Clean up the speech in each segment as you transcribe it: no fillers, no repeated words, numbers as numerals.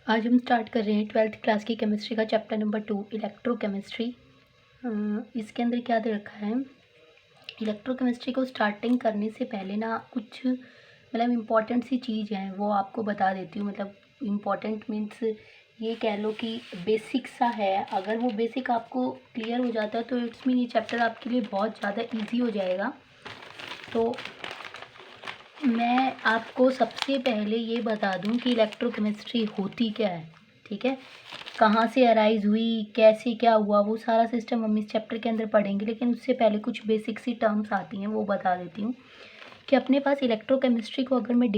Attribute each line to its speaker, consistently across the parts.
Speaker 1: आज हम स्टार्ट कर रहे हैं 12th क्लास की केमिस्ट्री का चैप्टर नंबर 2 इलेक्ट्रोकेमिस्ट्री। इसके अंदर क्या दे रखा है, इलेक्ट्रोकेमिस्ट्री को स्टार्टिंग करने से पहले ना कुछ इम्पॉर्टेंट सी चीज़ है वो आपको बता देती हूँ। इम्पॉर्टेंट मीन्स ये कह लो कि बेसिक सा है। अगर वो बेसिक आपको क्लियर हो जाता है तो इट्स मीन ये चैप्टर आपके लिए बहुत ज़्यादा ईजी हो जाएगा। तो मैं आपको सबसे पहले ये बता दूं कि इलेक्ट्रोकेमिस्ट्री होती क्या है, ठीक है। कहाँ से अराइज हुई, कैसे क्या हुआ, वो सारा सिस्टम हम इस चैप्टर के अंदर पढ़ेंगे। लेकिन उससे पहले कुछ बेसिक सी टर्म्स आती हैं वो बता देती हूँ कि अपने पास इलेक्ट्रोकेमिस्ट्री को अगर मैं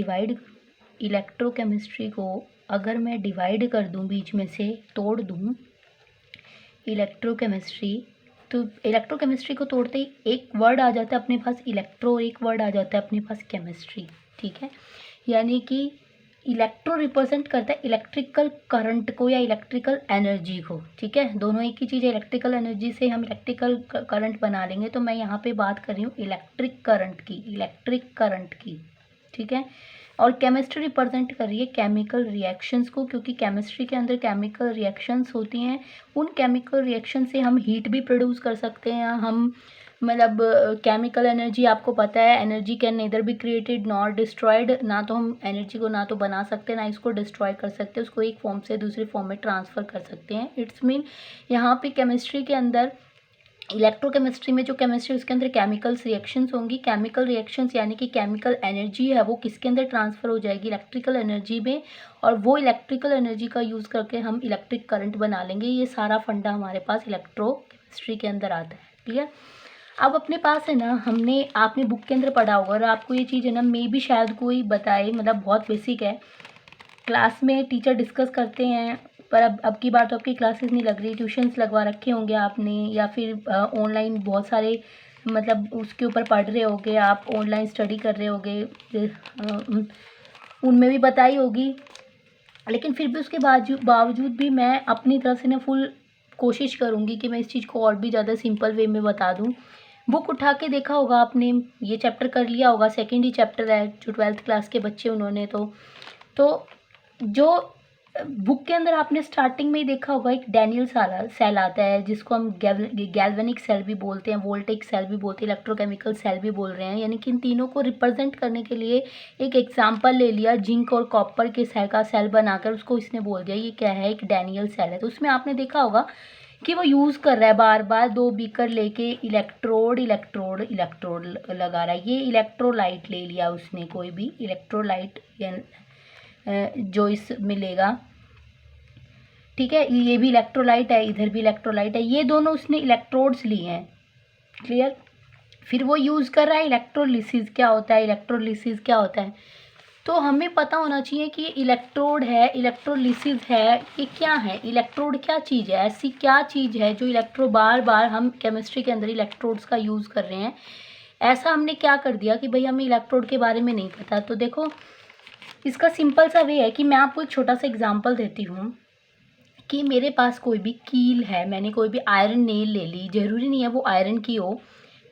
Speaker 1: डिवाइड कर दूँ, बीच में से तोड़ दूँ इलेक्ट्रोकेमिस्ट्री, तो इलेक्ट्रोकेमिस्ट्री को तोड़ते ही एक वर्ड आ जाता है अपने पास इलेक्ट्रो, एक वर्ड आ जाता है अपने पास केमिस्ट्री, ठीक है। यानी कि इलेक्ट्रो रिप्रेजेंट करता है इलेक्ट्रिकल करंट को या इलेक्ट्रिकल एनर्जी को, ठीक है। दोनों एक ही चीज़ है। इलेक्ट्रिकल एनर्जी से हम इलेक्ट्रिकल करंट बना लेंगे। तो मैं यहाँ पे बात कर रही हूँ इलेक्ट्रिक करंट की, ठीक है। और केमिस्ट्री रिप्रेजेंट कर रही है केमिकल रिएक्शंस को, क्योंकि केमिस्ट्री के अंदर केमिकल रिएक्शंस होती हैं। उन केमिकल रिएक्शन से हम हीट भी प्रोड्यूस कर सकते हैं। हम केमिकल एनर्जी, आपको पता है energy can nether be created nor destroyed. ना तो हम एनर्जी को ना तो बना सकते ना इसको डिस्ट्रॉय कर सकते, उसको एक फॉर्म से दूसरी फॉर्म में ट्रांसफ़र कर सकते हैं। इट्स मीन यहाँ पे केमिस्ट्री के अंदर, इलेक्ट्रोकेमिस्ट्री में जो केमिस्ट्री उसके अंदर केमिकल्स रिएक्शंस होंगी। केमिकल रिएक्शंस यानी कि केमिकल एनर्जी है वो किसके अंदर ट्रांसफ़र हो जाएगी, इलेक्ट्रिकल एनर्जी में। और वो इलेक्ट्रिकल एनर्जी का यूज़ करके हम इलेक्ट्रिक करंट बना लेंगे। ये सारा फंडा हमारे पास इलेक्ट्रोकेमिस्ट्री के अंदर आता है, क्लियर। अब अपने पास है ना, आपने बुक के अंदर पढ़ा होगा और आपको ये चीज़ है ना मे भी शायद कोई बताए, बहुत बेसिक है। क्लास में टीचर डिस्कस करते हैं, पर अब की बार तो आपकी क्लासेस नहीं लग रही, ट्यूशन्स लगवा रखे होंगे आपने, या फिर ऑनलाइन बहुत सारे उसके ऊपर पढ़ रहे होगे, आप ऑनलाइन स्टडी कर रहे होगे, उनमें भी बताई होगी। लेकिन फिर भी उसके बावजूद भी मैं अपनी तरफ से ना फुल कोशिश करूँगी कि मैं इस चीज़ को और भी ज़्यादा सिंपल वे में बता दूँ। बुक उठा के देखा होगा आपने, ये चैप्टर कर लिया होगा, सेकेंड ही चैप्टर है जो 12th क्लास के बच्चे उन्होंने तो जो बुक के अंदर आपने स्टार्टिंग में ही देखा होगा एक डैनियल सेल आता है, जिसको हम गैल्वेनिक सेल भी बोलते हैं, वोल्टेइक सेल भी बोलते हैं, इलेक्ट्रोकेमिकल सेल भी बोल रहे हैं। यानी कि इन तीनों को रिप्रेजेंट करने के लिए एक एग्जांपल ले लिया, जिंक और कॉपर के सेल का सेल बनाकर उसको इसने बोल दिया ये क्या है, एक डैनियल सेल है। तो उसमें आपने देखा होगा कि वो यूज़ कर रहा है बार बार 2 बीकर लेके इलेक्ट्रोड लगा रहा है। ये इलेक्ट्रोलाइट ले लिया उसने, कोई भी इलेक्ट्रोलाइट जो इस मिलेगा, ठीक है। ये भी इलेक्ट्रोलाइट है, इधर भी इलेक्ट्रोलाइट है, ये दोनों उसने इलेक्ट्रोड्स लिए हैं, क्लियर। फिर वो यूज़ कर रहा है इलेक्ट्रोलिसिस क्या होता है, तो हमें पता होना चाहिए कि इलेक्ट्रोड है, इलेक्ट्रोलिसिस है, ये क्या है, इलेक्ट्रोड क्या चीज़ है, ऐसी क्या चीज़ है जो बार बार हम केमिस्ट्री के अंदर इलेक्ट्रोड्स का यूज़ कर रहे हैं। ऐसा हमने क्या कर दिया कि भाई हमें इलेक्ट्रोड के बारे में नहीं पता। तो देखो इसका सिंपल सा वे है कि मैं आपको एक छोटा सा एग्जांपल देती हूँ कि मेरे पास कोई भी कील है, मैंने कोई भी आयरन नेल ले ली, ज़रूरी नहीं है वो आयरन की हो,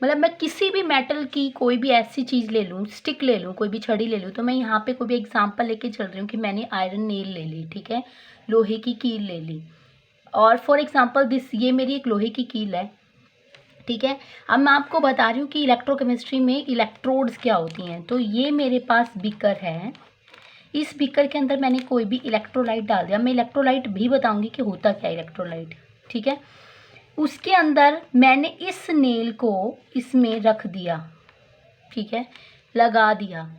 Speaker 1: मैं किसी भी मेटल की कोई भी ऐसी चीज़ ले लूँ, स्टिक ले लूँ, कोई भी छड़ी ले लूँ। तो मैं यहाँ पे कोई भी एग्जांपल लेके चल रही हूँ कि मैंने आयरन नेल ले ली, ठीक है, लोहे की कील ले ली। और फॉर एग्जांपल ये मेरी एक लोहे की कील है, ठीक है। अब मैं आपको बता रही हूँ कि इलेक्ट्रोकेमिस्ट्री में इलेक्ट्रोड्स क्या होती हैं। तो ये मेरे पास बीकर है, इस बीकर के अंदर मैंने कोई भी इलेक्ट्रोलाइट डाल दिया। मैं इलेक्ट्रोलाइट भी बताऊंगी कि होता क्या है इलेक्ट्रोलाइट, ठीक है। उसके अंदर मैंने इस नेल को इसमें रख दिया, ठीक है, लगा दिया।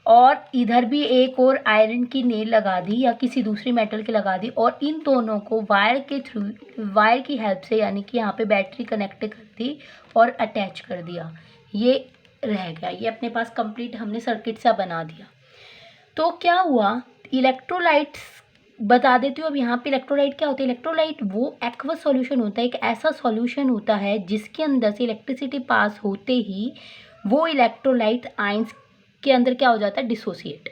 Speaker 1: और इधर भी एक और आयरन की नेल लगा दी या किसी दूसरी मेटल की लगा दी, और इन दोनों को वायर की हेल्प से, यानी कि यहाँ पे बैटरी कनेक्ट कर दी और अटैच कर दिया। ये रह गया, ये अपने पास कंप्लीट हमने सर्किट सा बना दिया। तो क्या हुआ, इलेक्ट्रोलाइट्स बता देती हूँ अब यहाँ पे। इलेक्ट्रोलाइट क्या होता है, इलेक्ट्रोलाइट वो एक्वस सॉल्यूशन होता है, एक ऐसा सॉल्यूशन होता है जिसके अंदर से इलेक्ट्रिसिटी पास होते ही वो इलेक्ट्रोलाइट आयंस के अंदर क्या हो जाता है, डिसोसिएट,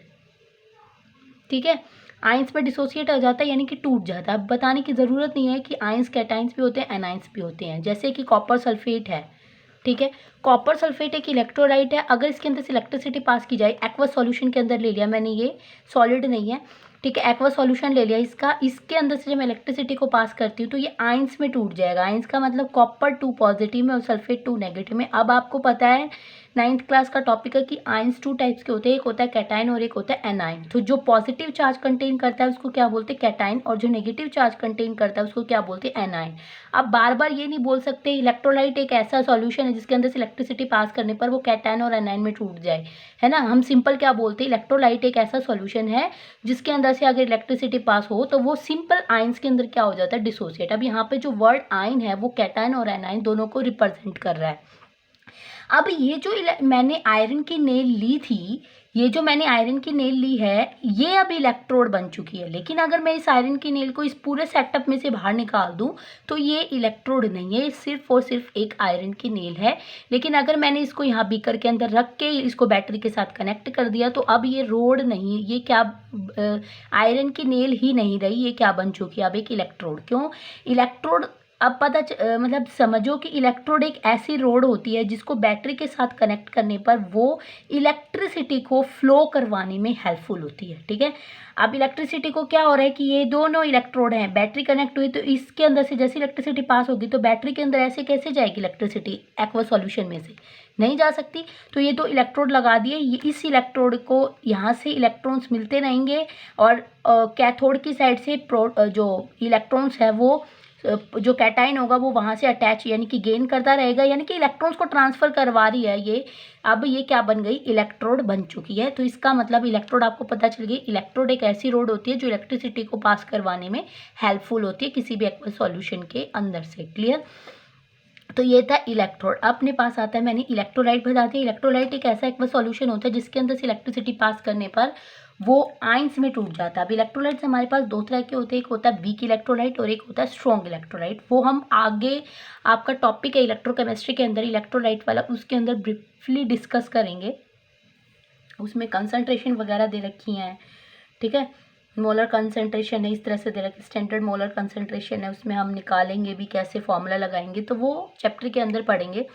Speaker 1: ठीक है। आयंस में डिसोसिएट हो जाता है यानी कि टूट जाता है। अब बताने की ज़रूरत नहीं है कि आयंस कैटायंस भी होते हैं, एनायंस भी होते हैं। जैसे कि कॉपर सल्फेट है, ठीक है, कॉपर सल्फेट एक इलेक्ट्रोलाइट है। अगर इसके अंदर से इलेक्ट्रिसिटी पास की जाए, एक्वस सॉल्यूशन के अंदर ले लिया मैंने, ये सॉलिड नहीं है, ठीक है, एक्वा सॉल्यूशन ले लिया इसका। इसके अंदर से जब मैं इलेक्ट्रिसिटी को पास करती हूँ तो ये आयंस में टूट जाएगा। आयंस का मतलब कॉपर 2 पॉजिटिव में और सल्फेट 2 नेगेटिव में। अब आपको पता है 9th क्लास का टॉपिक है कि आयंस 2 टाइप्स के होते हैं, एक होता है कैटाइन और एक होता है एनाइन। तो जो पॉजिटिव चार्ज कंटेन करता है उसको क्या बोलते हैं, कैटाइन, और जो नेगेटिव चार्ज कंटेन करता है उसको क्या बोलते हैं, एनाइन। अब बार बार ये नहीं बोल सकते इलेक्ट्रोलाइट एक ऐसा सॉल्यूशन है जिसके अंदर से इलेक्ट्रिसिटी पास करने पर वो कैटाइन और एनाइन में टूट जाए, है ना। हम सिंपल क्या बोलते हैं, इलेक्ट्रोलाइट एक ऐसा सॉल्यूशन है जिसके अंदर से अगर इलेक्ट्रिसिटी पास हो तो वो सिंपल आयंस के अंदर क्या हो जाता है, डिसोसिएट। अब यहाँ पे जो वर्ड आयन है वो कैटाइन और एनाइन दोनों को रिप्रेजेंट कर रहा है। अब ये जो मैंने आयरन की नेल ली थी, ये जो मैंने आयरन की नेल ली है ये अब इलेक्ट्रोड बन चुकी है। लेकिन अगर मैं इस आयरन की नेल को इस पूरे सेटअप में से बाहर निकाल दूं तो ये इलेक्ट्रोड नहीं है, सिर्फ और सिर्फ एक आयरन की नेल है। लेकिन अगर मैंने इसको यहाँ बीकर के अंदर रख के इसको बैटरी के साथ कनेक्ट कर दिया तो अब ये रोड नहीं, ये क्या आयरन की नेल ही नहीं रही, ये क्या बन चुकी है, अब एक इलेक्ट्रोड। क्यों इलेक्ट्रोड, अब मतलब समझो कि इलेक्ट्रोड एक ऐसी रोड होती है जिसको बैटरी के साथ कनेक्ट करने पर वो इलेक्ट्रिसिटी को फ्लो करवाने में हेल्पफुल होती है। ठीक है, अब इलेक्ट्रिसिटी को क्या हो रहा है कि ये दोनों इलेक्ट्रोड हैं, बैटरी कनेक्ट हुई तो इसके अंदर से जैसे इलेक्ट्रिसिटी पास होगी तो बैटरी के अंदर ऐसे कैसे जाएगी इलेक्ट्रिसिटी, एक्वा सॉल्यूशन में से नहीं जा सकती। तो ये दो इलेक्ट्रोड लगा दिए, ये इस इलेक्ट्रोड को यहाँ से इलेक्ट्रॉन्स मिलते रहेंगे और कैथोड की साइड से जो इलेक्ट्रॉन्स है वो जो कैटाइन होगा वो वहाँ से अटैच यानी कि गेन करता रहेगा, यानी कि इलेक्ट्रॉन्स को ट्रांसफ़र करवा रही है ये। अब ये क्या बन गई, इलेक्ट्रोड बन चुकी है। तो इसका मतलब इलेक्ट्रोड आपको पता चल गई, इलेक्ट्रोड एक ऐसी रोड होती है जो इलेक्ट्रिसिटी को पास करवाने में हेल्पफुल होती है किसी भी एक्वा सॉल्यूशन के अंदर से। क्लियर, तो ये था इलेक्ट्रोड। अपने पास आता है, मैंने इलेक्ट्रोलाइट बता दिया। इलेक्ट्रोलाइट एक ऐसा एक्वा सॉल्यूशन होता है जिसके अंदर से इलेक्ट्रिसिटी पास करने पर वो आयंस में टूट जाता है। अब इलेक्ट्रोलाइट्स हमारे पास दो तरह के होते हैं, एक होता है वीक इलेक्ट्रोलाइट और एक होता है स्ट्रॉन्ग इलेक्ट्रोलाइट। वो हम आगे, आपका टॉपिक है इलेक्ट्रोकेमिस्ट्री के अंदर इलेक्ट्रोलाइट वाला, उसके अंदर ब्रीफली डिस्कस करेंगे। उसमें कंसंट्रेशन वगैरह दे रखी हैं, ठीक है, मोलर कंसंट्रेशन है, इस तरह से दे रखी स्टैंडर्ड मोलर कंसंट्रेशन है, उसमें हम निकालेंगे भी कैसे, फॉर्मूला लगाएंगे, तो वो चैप्टर के अंदर पढ़ेंगे।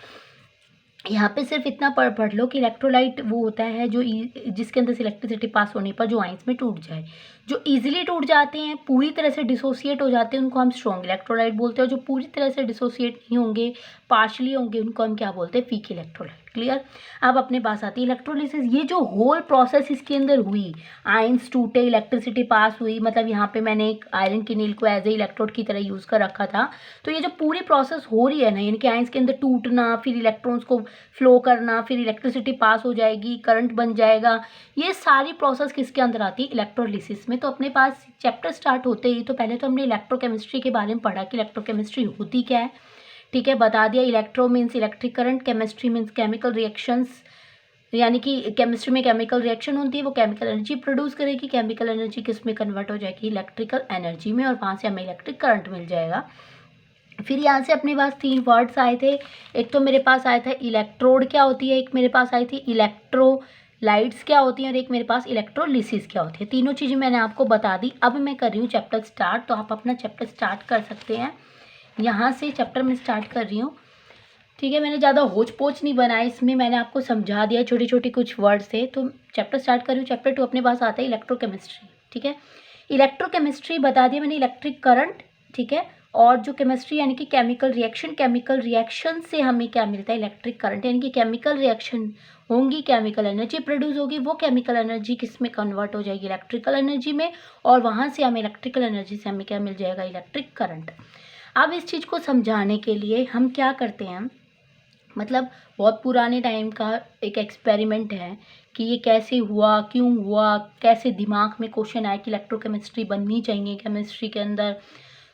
Speaker 1: यहाँ पे सिर्फ इतना पढ़ लो कि इलेक्ट्रोलाइट वो होता है जो जिसके अंदर से इलेक्ट्रिसिटी पास होने पर जो आयंस में टूट जाए। जो इजीली टूट जाते हैं, पूरी तरह से डिसोसिएट हो जाते हैं, उनको हम स्ट्रॉन्ग इलेक्ट्रोलाइट बोलते हैं। जो पूरी तरह से डिसोसिएट नहीं होंगे, पार्शली होंगे, उनको हम क्या बोलते हैं, वीक इलेक्ट्रोलाइट। क्लियर, अब अपने पास आती है इलेक्ट्रोलिसिस। ये जो होल प्रोसेस इसके अंदर हुई, आयंस टूटे, इलेक्ट्रिसिटी पास हुई, मतलब यहाँ पे मैंने एक आयरन की नील को एज ए इलेक्ट्रोड की तरह यूज़ कर रखा था। तो ये जो पूरी प्रोसेस हो रही है ना, यानी कि आयंस के अंदर टूटना, फिर इलेक्ट्रॉन्स को फ्लो करना, फिर इलेक्ट्रिसिटी पास हो जाएगी, करंट बन जाएगा, ये सारी प्रोसेस किसके अंदर आती है, इलेक्ट्रोलिसिस में। तो अपने पास चैप्टर स्टार्ट होते ही तो पहले तो हमने इलेक्ट्रोकेमिस्ट्री के बारे में पढ़ा कि इलेक्ट्रोकेमिस्ट्री होती क्या है। ठीक है, बता दिया। Electro means electric current, chemistry means chemical reactions, यानी कि केमिस्ट्री में केमिकल रिएक्शन होती है, वो केमिकल एनर्जी प्रोड्यूस करेगी। केमिकल एनर्जी किस में कन्वर्ट हो जाएगी, इलेक्ट्रिकल एनर्जी में, और वहाँ से हमें इलेक्ट्रिक करंट मिल जाएगा। फिर यहाँ से अपने पास 3 वर्ड्स आए थे। एक तो मेरे पास आया था इलेक्ट्रोड क्या होती है, एक मेरे पास आई थी इलेक्ट्रोलाइट्स क्या होती हैं, और एक मेरे पास इलेक्ट्रोलिसिस क्या होती है। तीनों चीज़ें मैंने आपको बता दी। अब मैं कर रही हूँ चैप्टर स्टार्ट, तो आप अपना चैप्टर स्टार्ट कर सकते हैं। यहाँ से चैप्टर में स्टार्ट कर रही हूँ। ठीक है, मैंने ज़्यादा होच पोच नहीं बनाया इसमें, मैंने आपको समझा दिया, छोटी छोटी कुछ वर्ड्स थे। तो चैप्टर स्टार्ट कर रही हूँ। चैप्टर 2 अपने पास आता है इलेक्ट्रोकेमिस्ट्री। ठीक है, इलेक्ट्रोकेमिस्ट्री बता दिया मैंने, इलेक्ट्रिक करंट, ठीक है, और जो केमिस्ट्री यानी कि केमिकल रिएक्शन, केमिकल रिएक्शन से हमें क्या मिलता है, इलेक्ट्रिक करंट, यानी कि केमिकल रिएक्शन होंगी, केमिकल एनर्जी प्रोड्यूस होगी, वो केमिकल एनर्जी किस में कन्वर्ट हो जाएगी, इलेक्ट्रिकल एनर्जी में, और वहाँ से हमें इलेक्ट्रिकल एनर्जी से हमें क्या मिल जाएगा, इलेक्ट्रिक करंट। अब इस चीज़ को समझाने के लिए हम क्या करते हैं, मतलब बहुत पुराने टाइम का एक एक्सपेरिमेंट है कि ये कैसे हुआ, क्यों हुआ, कैसे दिमाग में क्वेश्चन आया कि इलेक्ट्रोकेमिस्ट्री बननी चाहिए केमिस्ट्री के अंदर।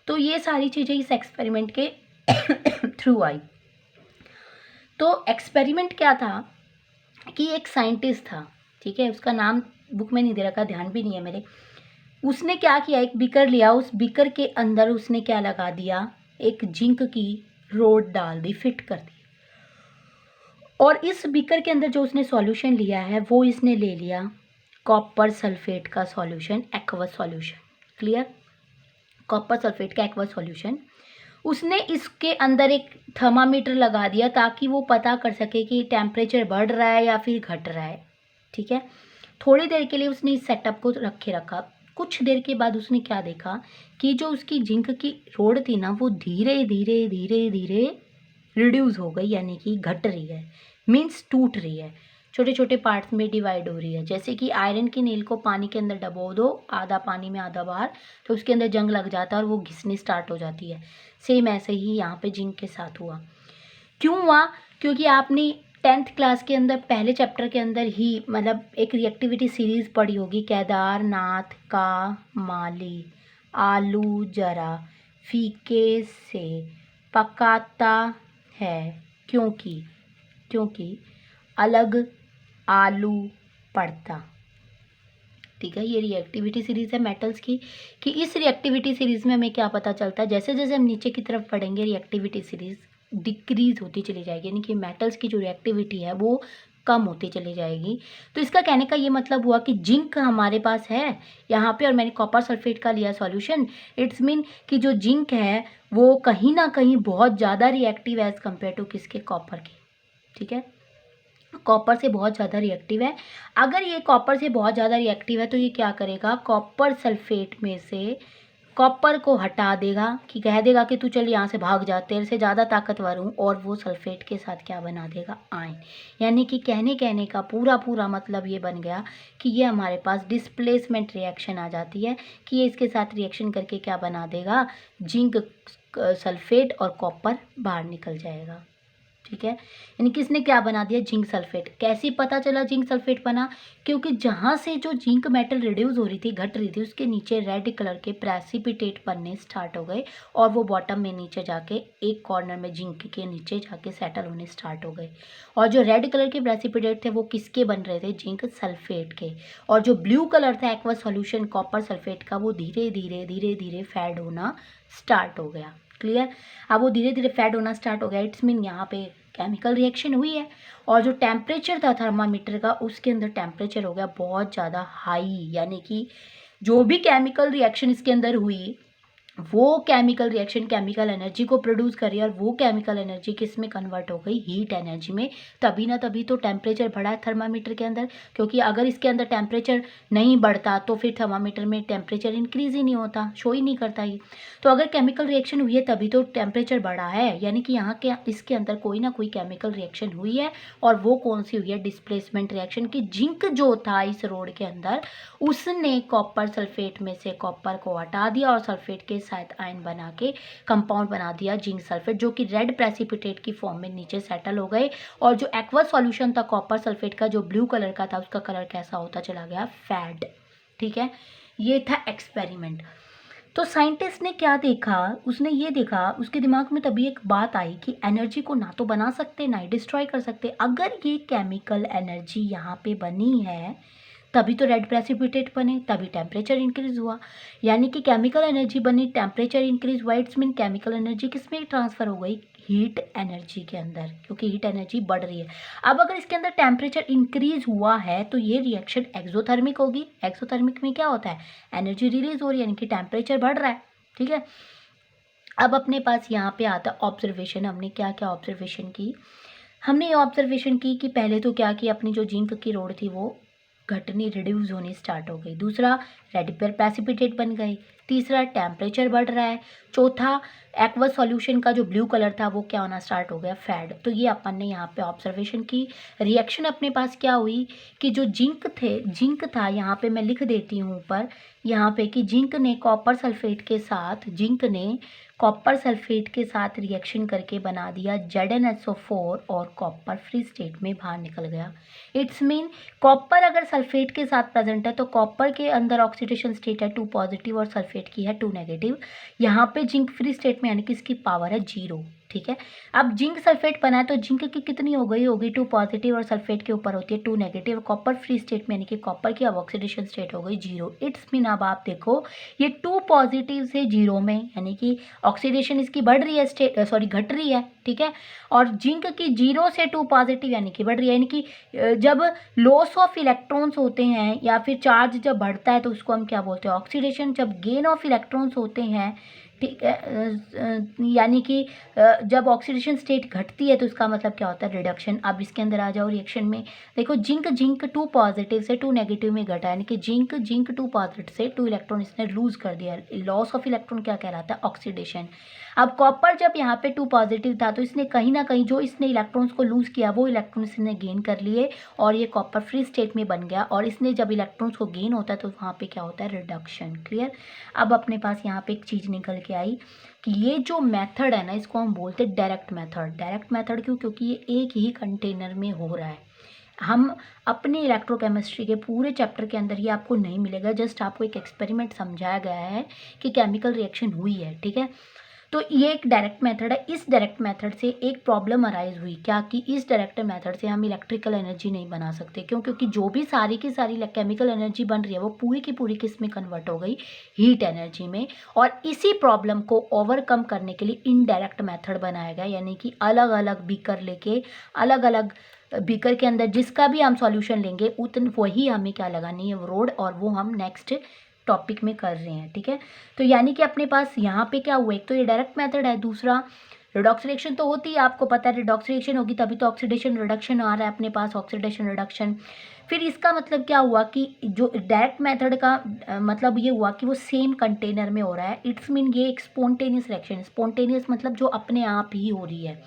Speaker 1: तो ये सारी चीज़ें इस एक्सपेरिमेंट के थ्रू आई। तो एक्सपेरिमेंट क्या था कि एक साइंटिस्ट था, ठीक है, उसका नाम बुक में नहीं दे रखा, ध्यान भी नहीं है मेरे। उसने क्या किया, एक बीकर लिया, उस बीकर के अंदर उसने क्या लगा दिया, एक जिंक की रोड डाल दी, फिट कर दी, और इस बीकर के अंदर जो उसने सॉल्यूशन लिया है वो इसने ले लिया कॉपर सल्फेट का solution, aqua solution. Clear, copper sulphate का एक्वा सॉल्यूशन। उसने इसके अंदर एक थर्मामीटर लगा दिया ताकि वो पता कर सके कि टेम्परेचर बढ़ रहा है या फिर घट रहा है। ठीक है, थोड़ी देर के लिए उसने इस सेटअप को रखा। कुछ देर के बाद उसने क्या देखा कि जो उसकी जिंक की रोड थी ना वो धीरे धीरे धीरे धीरे रिड्यूस हो गई, यानी कि घट रही है, मीन्स टूट रही है, छोटे छोटे पार्ट्स में डिवाइड हो रही है। जैसे कि आयरन की नेल को पानी के अंदर डबो दो, आधा पानी में आधा बाहर, तो उसके अंदर जंग लग जाता है और वो घिसनी स्टार्ट हो जाती है। सेम ऐसे ही यहाँ पे जिंक के साथ हुआ। क्यों हुआ? क्योंकि आपने 10th क्लास के अंदर पहले चैप्टर के अंदर ही मतलब एक रिएक्टिविटी सीरीज पढ़ी होगी, केदारनाथ का माली आलू जरा फीके से पकाता है क्योंकि क्योंकि अलग आलू पड़ता। ठीक है, ये रिएक्टिविटी सीरीज है मेटल्स की। कि इस रिएक्टिविटी सीरीज में हमें क्या पता चलता है, जैसे जैसे हम नीचे की तरफ पढ़ेंगे रिएक्टिविटी सीरीज डिक्रीज होती चली जाएगी, यानी कि मेटल्स की जो रिएक्टिविटी है वो कम होती चली जाएगी। तो इसका कहने का ये मतलब हुआ कि जिंक हमारे पास है यहाँ पे और मैंने कॉपर सल्फेट का लिया सॉल्यूशन। इट्स मीन कि जो जिंक है वो कहीं ना कहीं बहुत ज़्यादा रिएक्टिव है एज कम्पेयर टू किसके, कॉपर के। ठीक है, कॉपर से बहुत ज़्यादा रिएक्टिव है। अगर ये कॉपर से बहुत ज़्यादा रिएक्टिव है तो ये क्या करेगा, कॉपर सल्फेट में से कॉपर को हटा देगा, कि कह देगा कि तू चल यहाँ से भाग जा, तेरे से ज़्यादा ताकतवर हूँ, और वो सल्फेट के साथ क्या बना देगा, आयन। यानी कि कहने का पूरा मतलब ये बन गया कि ये हमारे पास डिस्प्लेसमेंट रिएक्शन आ जाती है कि ये इसके साथ रिएक्शन करके क्या बना देगा, जिंक सल्फेट और कॉपर बाहर निकल जाएगा। ठीक है, यानी किसने क्या बना दिया, जिंक सल्फेट। कैसे पता चला जिंक सल्फेट बना, क्योंकि जहाँ से जो जिंक मेटल रिड्यूस हो रही थी, घट रही थी, उसके नीचे रेड कलर के प्रेसिपिटेट बनने स्टार्ट हो गए और वो बॉटम में नीचे जाके एक कॉर्नर में जिंक के नीचे जाके सेटल होने स्टार्ट हो गए। और जो रेड कलर के प्रेसिपिटेट थे वो किसके बन रहे थे, जिंक सल्फेट के। और जो ब्लू कलर था एक्वा सॉल्यूशन कॉपर सल्फेट का, वो धीरे धीरे धीरे धीरे फेड होना स्टार्ट हो गया। क्लियर? अब वो धीरे धीरे फेड होना स्टार्ट हो गया, इट्स मीन यहाँ पे केमिकल रिएक्शन हुई है। और जो टेम्परेचर था थर्मामीटर का, उसके अंदर टेम्परेचर हो गया बहुत ज़्यादा हाई, यानी कि जो भी केमिकल रिएक्शन इसके अंदर हुई वो केमिकल रिएक्शन केमिकल एनर्जी को प्रोड्यूस कर रही है और वो केमिकल एनर्जी किस में कन्वर्ट हो गई, हीट एनर्जी में। तभी ना तभी तो टेम्परेचर बढ़ा है थर्मामीटर के अंदर, क्योंकि अगर इसके अंदर टेम्परेचर नहीं बढ़ता तो फिर थर्मामीटर में टेम्परेचर इंक्रीज ही नहीं होता, शो ही नहीं करता ही। तो अगर केमिकल रिएक्शन हुई है तभी तो टेम्परेचर बढ़ा है, यानी कि यहाँ के इसके अंदर कोई ना कोई केमिकल रिएक्शन हुई है। और वो कौन सी हुई है, डिस्प्लेसमेंट रिएक्शन। की जिंक जो था इस रोड के अंदर, उसने कॉपर सल्फेट में से कॉपर को हटा दिया और सल्फेट के साथ आयन बना के कंपाउंड बना दिया जिंक सल्फेट, जो कि रेड प्रेसिपिटेट की फॉर्म में नीचे सेटल हो गए। और जो एक्वा सॉल्यूशन था कॉपर सल्फेट का, जो ब्लू कलर का था, उसका कलर कैसा होता चला गया, फेड। ठीक है, ये था एक्सपेरिमेंट। तो साइंटिस्ट ने क्या देखा, उसने ये देखा, उसके दिमाग में तभी एक बात आई कि एनर्जी को ना तो बना सकते ना ही डिस्ट्रॉय कर सकते। अगर ये केमिकल एनर्जी यहाँ पे बनी है तभी तो रेड प्रेसिपिटेट बने, तभी टेम्परेचर इंक्रीज हुआ। यानी कि केमिकल एनर्जी बनी, टेम्परेचर इंक्रीज हुआ, इट्स मीन केमिकल एनर्जी किस में ट्रांसफर हो गई, हीट एनर्जी के अंदर, क्योंकि हीट एनर्जी बढ़ रही है। अब अगर इसके अंदर टेम्परेचर इंक्रीज हुआ है तो ये रिएक्शन एक्सोथर्मिक होगी। एक्सोथर्मिक में क्या होता है, एनर्जी रिलीज हो रही है, यानी कि टेम्परेचर बढ़ रहा है। ठीक है, अब अपने पास यहाँ पे आता ऑब्जर्वेशन। हमने क्या क्या ऑब्जर्वेशन की, हमने ये ऑब्जर्वेशन की कि पहले तो क्या कि अपनी जो जिंक की रोड थी वो घटनी रिड्यूस होनी स्टार्ट हो गई। दूसरा, रेड प्रेसिपिटेट बन गए। तीसरा, टेम्परेचर बढ़ रहा है। चौथा, एक्वा सॉल्यूशन का जो ब्लू कलर था वो क्या होना स्टार्ट हो गया, फेड। तो ये अपन ने यहाँ पे ऑब्जर्वेशन की। रिएक्शन अपने पास क्या हुई कि जो जिंक था, यहाँ पे मैं लिख देती हूँ ऊपर यहाँ पे कि जिंक ने कॉपर सल्फेट के साथ रिएक्शन करके बना दिया ZnSO4 और कॉपर फ्री स्टेट में बाहर निकल गया। इट्स मीन कॉपर अगर सल्फेट के साथ प्रेजेंट है तो कॉपर के अंदर ऑक्सीडेशन स्टेट है 2 पॉजिटिव और सल्फेट की है 2 नेगेटिव। यहाँ पे जिंक फ्री स्टेट में, यानी कि इसकी पावर है 0। ठीक है, अब जिंक सल्फेट बना है तो जिंक की कितनी हो गई, होगी 2 पॉजिटिव और सल्फेट के ऊपर होती है 2 नेगेटिव। कॉपर फ्री स्टेट में, यानी कि कॉपर की अब ऑक्सीडेशन स्टेट हो गई 0। इट्स मीन अब आप देखो ये 2 पॉजिटिव से 0 में, यानी कि ऑक्सीडेशन इसकी बढ़ रही है, घट रही है। ठीक है, और जिंक की 0 से 2 पॉजिटिव यानी कि बढ़ रही है। यानी कि जब लॉस ऑफ इलेक्ट्रॉन्स होते हैं या फिर चार्ज जब बढ़ता है तो उसको हम क्या बोलते हैं, ऑक्सीडेशन। जब गेन ऑफ इलेक्ट्रॉन्स होते हैं ठीक है। यानी कि जब ऑक्सीडेशन स्टेट घटती है तो इसका मतलब क्या होता है, रिडक्शन। अब इसके अंदर आ जाओ रिएक्शन में, देखो जिंक 2 पॉजिटिव से 2 नेगेटिव में घटा, यानी कि जिंक 2 पॉजिटिव से 2 इलेक्ट्रॉन इसने लूज कर दिया। लॉस ऑफ इलेक्ट्रॉन क्या कहलाता है, ऑक्सीडेशन। अब कॉपर जब यहाँ पे 2 पॉजिटिव था तो इसने कहीं ना कहीं जो इसने इलेक्ट्रॉन्स को लूज किया वो इलेक्ट्रॉन इसने गेन कर लिए और ये कॉपर फ्री स्टेट में बन गया। और इसने जब इलेक्ट्रॉन्स को गेन होता है तो वहाँ पे क्या होता है, रिडक्शन। क्लियर। अब अपने पास यहाँ पे एक चीज़ निकल के आई कि ये जो मेथड है ना, इसको हम बोलते हैं डायरेक्ट मेथड। डायरेक्ट मेथड क्यों, क्योंकि ये एक ही कंटेनर में हो रहा है। हम अपने इलेक्ट्रोकेमिस्ट्री के पूरे चैप्टर के अंदर ये आपको नहीं मिलेगा, जस्ट आपको एक एक्सपेरिमेंट समझाया गया है कि केमिकल रिएक्शन हुई है, ठीक है। तो ये एक डायरेक्ट मेथड है। इस डायरेक्ट मेथड से एक प्रॉब्लम अराइज हुई क्या, कि इस डायरेक्ट मेथड से हम इलेक्ट्रिकल एनर्जी नहीं बना सकते। क्यों, क्योंकि जो भी सारी की सारी केमिकल एनर्जी बन रही है वो पूरी की पूरी किस में कन्वर्ट हो गई, हीट एनर्जी में। और इसी प्रॉब्लम को ओवरकम करने के लिए इनडायरेक्ट मेथड बनाया गया, यानी कि अलग अलग बीकर लेके, अलग अलग बीकर के अंदर जिसका भी हम सॉल्यूशन लेंगे उतन वही हमें क्या लगानी है, रोड, और वो हम नेक्स्ट टॉपिक में कर रहे हैं, ठीक है। तो यानी कि अपने पास यहाँ पे क्या हुआ, एक तो ये डायरेक्ट मेथड है, दूसरा रिडॉक्स रिएक्शन तो होती है, आपको पता है रिडॉक्स रिएक्शन होगी तभी तो ऑक्सीडेशन रिडक्शन आ रहा है अपने पास, ऑक्सीडेशन रिडक्शन। फिर इसका मतलब क्या हुआ कि जो डायरेक्ट मेथड का मतलब ये हुआ कि वो सेम कंटेनर में हो रहा है। इट्स मीन ये एक स्पॉन्टेनियस रिएक्शन। स्पॉन्टेनियस मतलब जो अपने आप ही हो रही है।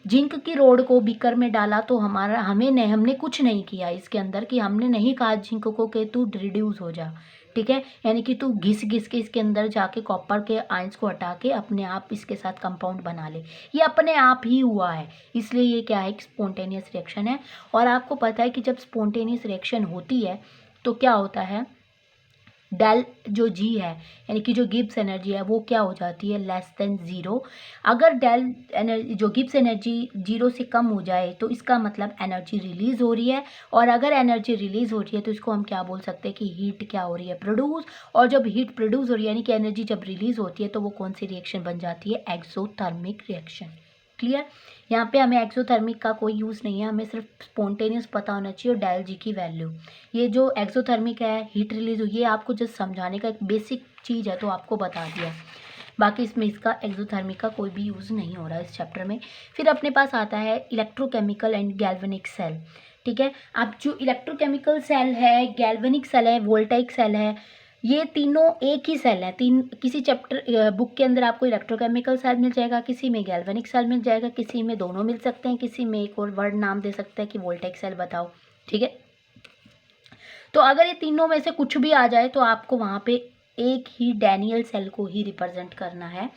Speaker 1: जिंक की रोड को बीकर में डाला तो हमने कुछ नहीं किया इसके अंदर, कि हमने नहीं कहा जिंक को कि तू रिड्यूस हो जा, ठीक है। यानी कि तू घिस घिस के इसके अंदर जाके कॉपर के आयंस को हटा के अपने आप इसके साथ कंपाउंड बना ले, ये अपने आप ही हुआ है। इसलिए ये क्या है, एक स्पॉन्टेनियस रिएक्शन है। और आपको पता है कि जब स्पॉन्टेनियस रिएक्शन होती है तो क्या होता है, डेल जो जी है, यानी कि जो गिब्स एनर्जी है वो क्या हो जाती है, लेस देन ज़ीरो। अगर डेल एनर्जी जो गिब्स एनर्जी 0 से कम हो जाए तो इसका मतलब एनर्जी रिलीज़ हो रही है। और अगर एनर्जी रिलीज़ हो रही है तो इसको हम क्या बोल सकते हैं कि हीट क्या हो रही है, प्रोड्यूस। और जब हीट प्रोड्यूस हो रही है यानी कि एनर्जी जब रिलीज़ होती है तो वो कौन सी रिएक्शन बन जाती है, एक्सोथर्मिक रिएक्शन। क्लियर। यहाँ पे हमें एक्सोथर्मिक का कोई यूज़ नहीं है, हमें सिर्फ स्पॉन्टेनियस पता होना चाहिए और डेल जी की वैल्यू। ये जो एक्सोथर्मिक है, हीट रिलीज हुई, ये आपको जस्ट समझाने का एक बेसिक चीज़ है तो आपको बता दिया। बाकी इसमें इसका एक्सोथर्मिक का कोई भी यूज़ नहीं हो रहा है इस चैप्टर में। फिर अपने पास आता है इलेक्ट्रोकेमिकल एंड गैल्वेनिक सेल, ठीक है। अब जो इलेक्ट्रोकेमिकल सेल है, गैल्वेनिक सेल है, वोल्टाइक सेल है, ये तीनों एक ही सेल है। किसी चैप्टर बुक के अंदर आपको इलेक्ट्रोकेमिकल सेल मिल जाएगा, किसी में गैल्वेनिक सेल मिल जाएगा, किसी में दोनों मिल सकते हैं, किसी में एक और वर्ड नाम दे सकते हैं कि वोल्टाइक सेल बताओ, ठीक है। तो अगर ये तीनों में से कुछ भी आ जाए तो आपको वहाँ पे एक ही डैनियल सेल को ही रिप्रेजेंट करना है।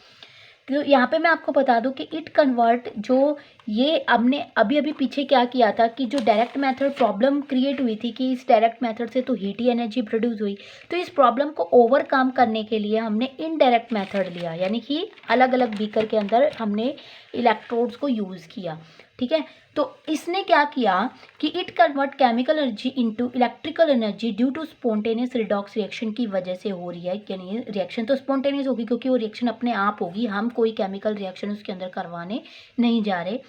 Speaker 1: तो यहाँ पे मैं आपको बता दूं कि इट कन्वर्ट, जो ये हमने अभी अभी पीछे क्या किया था कि जो डायरेक्ट मेथड प्रॉब्लम क्रिएट हुई थी कि इस डायरेक्ट मेथड से तो हीट ही एनर्जी प्रोड्यूस हुई, तो इस प्रॉब्लम को ओवरकम करने के लिए हमने इनडायरेक्ट मेथड लिया, यानी कि अलग अलग बीकर के अंदर हमने इलेक्ट्रोड्स को यूज़ किया, ठीक है। तो इसने क्या किया कि it convert chemical energy into electrical energy due to spontaneous redox reaction की वजह से हो रही है। यानी रिएक्शन तो स्पॉन्टेनियस होगी क्योंकि वो रिएक्शन अपने आप होगी, हम कोई केमिकल रिएक्शन उसके अंदर करवाने नहीं जा रहे।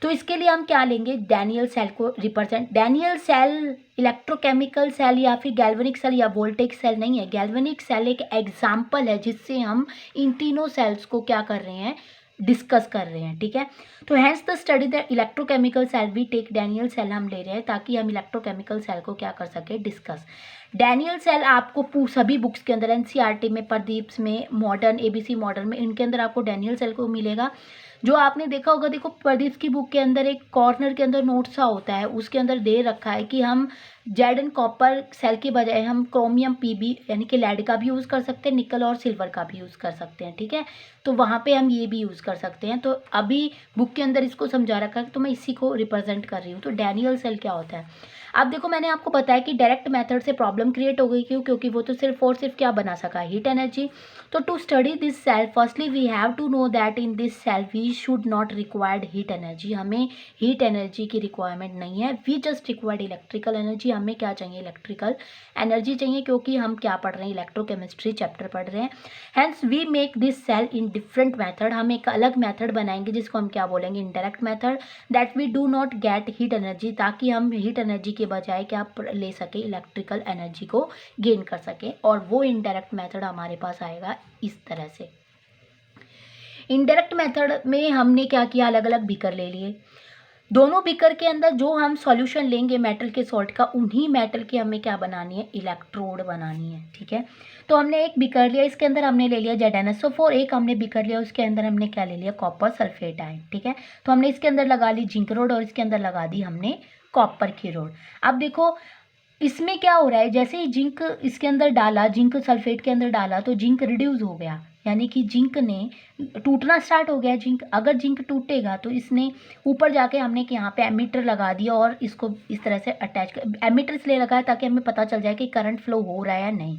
Speaker 1: तो इसके लिए हम क्या लेंगे, डैनियल सेल को represent. Daniell cell electrochemical cell या फिर गैल्वेनिक सेल या वोल्टेक सेल नहीं है। गैल्वेनिक सेल एक एग्जाम्पल है जिससे हम इन तीनों सेल्स को क्या कर रहे हैं, डिस्कस कर रहे हैं, ठीक है। तो hence the study the electrochemical cell we take Daniell cell हम ले रहे हैं ताकि हम इलेक्ट्रोकेमिकल सेल को क्या कर सके, डिस्कस। डैनियल सेल आपको सभी बुक्स के अंदर एनसीईआरटी में, प्रदीप्स में, मॉडर्न, एबीसी मॉडर्न में, इनके अंदर आपको डैनियल सेल को मिलेगा। जो आपने देखा होगा, देखो प्रदीप की बुक के अंदर एक कॉर्नर के अंदर नोट सा होता है, उसके अंदर दे रखा है कि हम जेड एंड कॉपर सेल के बजाय हम क्रोमियम पीबी यानी कि लेड का भी यूज़ कर सकते हैं, निकल और सिल्वर का भी यूज़ कर सकते हैं, ठीक है। तो वहाँ पे हम ये भी यूज़ कर सकते हैं। तो अभी बुक के अंदर इसको समझा रखा है तो मैं इसी को रिप्रेजेंट कर रही हूँ। तो डैनियल सेल क्या होता है, अब देखो मैंने आपको बताया कि डायरेक्ट मेथड से प्रॉब्लम क्रिएट हो गई, क्यों, क्योंकि वो तो सिर्फ और सिर्फ क्या बना सका, हीट एनर्जी। तो to study this cell firstly we have to know that in this cell we should not required heat energy, हमें हीट एनर्जी की रिक्वायरमेंट नहीं है। We just required electrical energy, हमें क्या चाहिए, इलेक्ट्रिकल एनर्जी चाहिए, क्योंकि हम क्या पढ़ रहे हैं, इलेक्ट्रोकेमिस्ट्री चैप्टर पढ़ रहे हैं। Hence we make this cell in different method, हम एक अलग मेथड बनाएंगे जिसको हम क्या बोलेंगे, indirect method, that we do not get heat energy, ताकि हम हीट एनर्जी के बजाय क्या ले सके, इलेक्ट्रिकल एनर्जी को गेन कर सके। और वो इनडायरेक्ट मेथड हमारे पास आएगा इस तरह से। इनडायरेक्ट मेथड में हमने क्या किया, अलग अलग बीकर ले लिए, दोनों बीकर के अंदर जो हम सॉल्यूशन लेंगे मेटल के सॉल्ट का, उन्हीं मेटल की हमें क्या बनानी है, इलेक्ट्रोड बनानी है। ठीक है, तो हमने एक बीकर लिया, इसके अंदर हमने ले लिया ZnSO4, एक हमने बीकर लिया उसके अंदर हमने क्या ले लिया, कॉपर सल्फेट आयन। ठीक है, तो हमने इसके अंदर लगा ली जिंक रोड और इसके अंदर लगा दी हमने कॉपर की रोड। अब देखो इसमें क्या हो रहा है, जैसे ही जिंक इसके अंदर डाला, जिंक सल्फेट के अंदर डाला तो जिंक रिड्यूस हो गया, यानी कि जिंक ने टूटना स्टार्ट हो गया। जिंक अगर जिंक टूटेगा तो इसने ऊपर जाके हमने कि यहाँ पे एमीटर लगा दिया और इसको इस तरह से अटैच कर, एमीटर इसलिए लगाया ताकि हमें पता चल जाए कि करंट फ्लो हो रहा है या नहीं।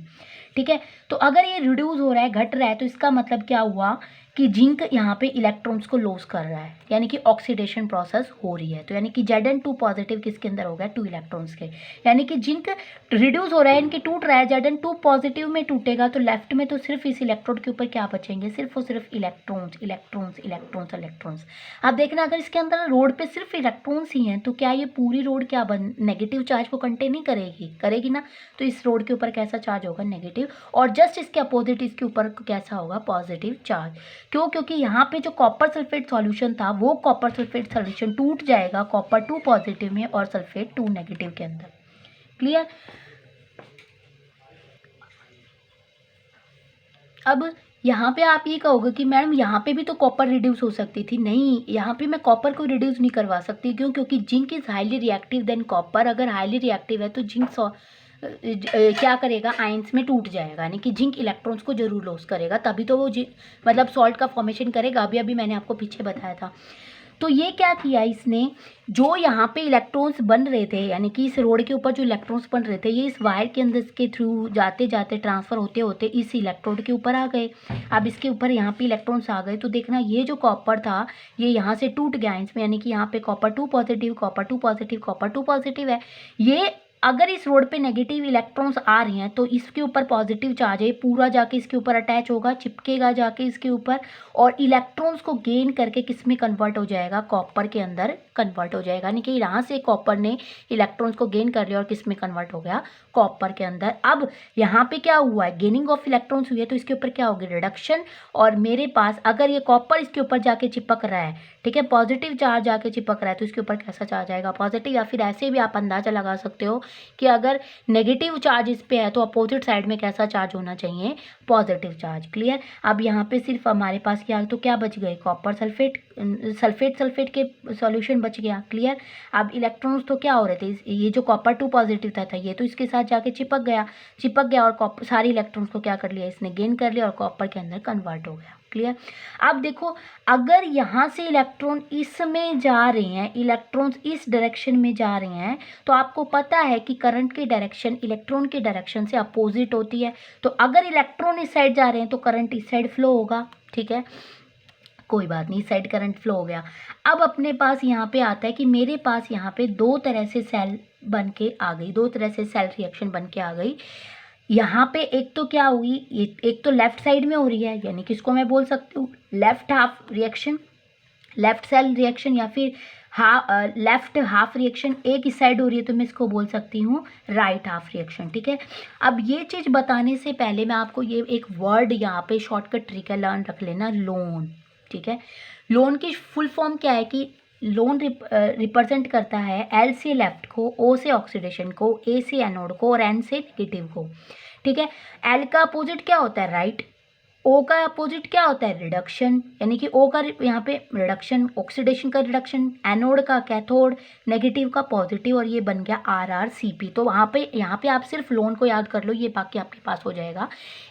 Speaker 1: ठीक है, तो अगर ये रिड्यूस हो रहा है, घट रहा है, तो इसका मतलब क्या हुआ कि जिंक यहाँ पे इलेक्ट्रॉन्स को लॉस कर रहा है, यानी कि ऑक्सीडेशन प्रोसेस हो रही है। तो यानी कि Zn2 पॉजिटिव किसके अंदर हो गया, 2 इलेक्ट्रॉन्स के, यानी कि जिंक रिड्यूस हो रहा है, इनकी टूट रहा है, Zn2 पॉजिटिव में टूटेगा तो लेफ्ट में तो सिर्फ इस इलेक्ट्रोड के ऊपर क्या बचेंगे, सिर्फ और सिर्फ इलेक्ट्रॉन्स इलेक्ट्रॉन्स इलेक्ट्रॉन्स इलेक्ट्रॉन्स। अब देखना अगर इसके अंदर रोड पे सिर्फ इलेक्ट्रॉन्स ही हैं तो क्या ये पूरी रोड क्या नेगेटिव चार्ज को कंटेन नहीं करेगी, करेगी ना। तो इस रोड के ऊपर कैसा चार्ज होगा, नेगेटिव, और जस्ट इसके अपोजिट इसके ऊपर कैसा होगा, पॉजिटिव चार्ज। क्यों, क्योंकि यहाँ पे जो कॉपर सल्फेट सॉल्यूशन था वो कॉपर सल्फेट सॉल्यूशन टूट जाएगा कॉपर 2 पॉजिटिव में और सल्फेट 2 नेगेटिव के अंदर। क्लियर। अब यहाँ पे आप ये कहोगे कि मैडम यहाँ पे भी तो कॉपर रिड्यूस हो सकती थी। नहीं, यहाँ पे मैं कॉपर को रिड्यूस नहीं करवा सकती। क्यों, क्योंकि zinc is highly reactive than copper. अगर हाईली रिएक्टिव है तो जिंक क्या करेगा, आयंस में टूट जाएगा, यानी कि जिंक इलेक्ट्रॉन्स को जरूर लॉस करेगा, तभी तो वो मतलब सॉल्ट का फॉर्मेशन करेगा। अभी अभी मैंने आपको पीछे बताया था। तो ये क्या किया इसने, जो यहाँ पे इलेक्ट्रॉन्स बन रहे थे, यानी कि इस रोड के ऊपर जो इलेक्ट्रॉन्स बन रहे थे, ये इस वायर के अंदर के थ्रू जाते जाते ट्रांसफर होते होते इस इलेक्ट्रोड के ऊपर आ गए। अब इसके ऊपर यहाँ पे इलेक्ट्रॉन्स आ गए तो देखना ये जो कॉपर था ये यहाँ से टूट गया इसमें, यानी कि यहाँ पे copper 2 positive, copper 2 positive, copper 2 positive है। ये अगर इस रोड पे नेगेटिव इलेक्ट्रॉन्स आ रही हैं तो इसके ऊपर पॉजिटिव चार्ज है, पूरा जाके इसके ऊपर अटैच होगा, चिपकेगा जाके इसके ऊपर, और इलेक्ट्रॉन्स को गेन करके किस में कन्वर्ट हो जाएगा, कॉपर के अंदर कन्वर्ट हो जाएगा। यानी कि यहाँ से कॉपर ने इलेक्ट्रॉन्स को गेन कर लिया और किस में कन्वर्ट हो गया, कॉपर के अंदर। अब यहाँ पे क्या हुआ है, गेनिंग ऑफ इलेक्ट्रॉन्स हुई है, तो इसके ऊपर क्या होगी, रिडक्शन। और मेरे पास अगर ये कॉपर इसके ऊपर जाके चिपक रहा है, ठीक है, पॉजिटिव चार्ज जाके चिपक रहा है, तो इसके ऊपर कैसा चार्ज आएगा, पॉजिटिव। या फिर ऐसे भी आप अंदाजा लगा सकते हो कि अगर नेगेटिव चार्ज इस पे है तो अपोजिट साइड में कैसा चार्ज होना चाहिए, पॉजिटिव चार्ज। क्लियर। अब यहाँ पे सिर्फ हमारे पास क्या, तो क्या बच गए, कॉपर सल्फेट, सल्फेट के सॉल्यूशन बच गया। क्लियर। अब इलेक्ट्रॉन्स तो क्या हो रहे थे, ये जो कॉपर 2 पॉजिटिव था ये तो इसके साथ जाके चिपक गया और कॉपर सारे इलेक्ट्रॉन्स को क्या कर लिया, इसने गेन कर लिया और कॉपर के अंदर कन्वर्ट हो गया। क्लियर। अब देखो अगर यहाँ से इलेक्ट्रॉन इसमें जा रहे हैं, इलेक्ट्रॉन्स इस डायरेक्शन में जा रहे हैं, तो आपको पता है कि करंट की डायरेक्शन इलेक्ट्रॉन की डायरेक्शन से अपोजिट होती है। तो अगर इलेक्ट्रॉन इस साइड जा रहे हैं तो करंट इस साइड फ्लो होगा। ठीक है, कोई बात नहीं, इस साइड करंट फ्लो हो गया। अब अपने पास यहाँ पे आता है कि मेरे पास यहाँ पे दो तरह से सेल बन के आ गई, दो तरह से सेल रिएक्शन बन के आ गई। यहाँ पे एक तो क्या हुई, एक तो लेफ्ट साइड में हो रही है, यानी कि इसको मैं बोल सकती हूँ left half reaction, left cell reaction, या फिर लेफ्ट हाफ रिएक्शन एक इस साइड हो रही है तो मैं इसको बोल सकती हूँ राइट हाफ रिएक्शन। ठीक है। अब ये चीज़ बताने से पहले मैं आपको ये एक वर्ड यहाँ पे शॉर्टकट ट्रिक है, लर्न रख लेना, लोन। ठीक है, लोन की फुल फॉर्म क्या है कि लोन रिप्रेजेंट करता है एल से लेफ्ट को, ओ से ऑक्सीडेशन को, ए से एनोड को और एन से नेगेटिव को। ठीक है, एल का अपोजिट क्या होता है, राइट। ओ का अपोजिट क्या होता है, रिडक्शन, यानी कि ओ का यहाँ पे रिडक्शन, ऑक्सीडेशन का रिडक्शन, एनोड का कैथोड, नेगेटिव का पॉजिटिव, और ये बन गया RrCp। तो वहाँ पे यहाँ पे आप सिर्फ लोन को याद कर लो, ये बाकी आपके पास हो जाएगा।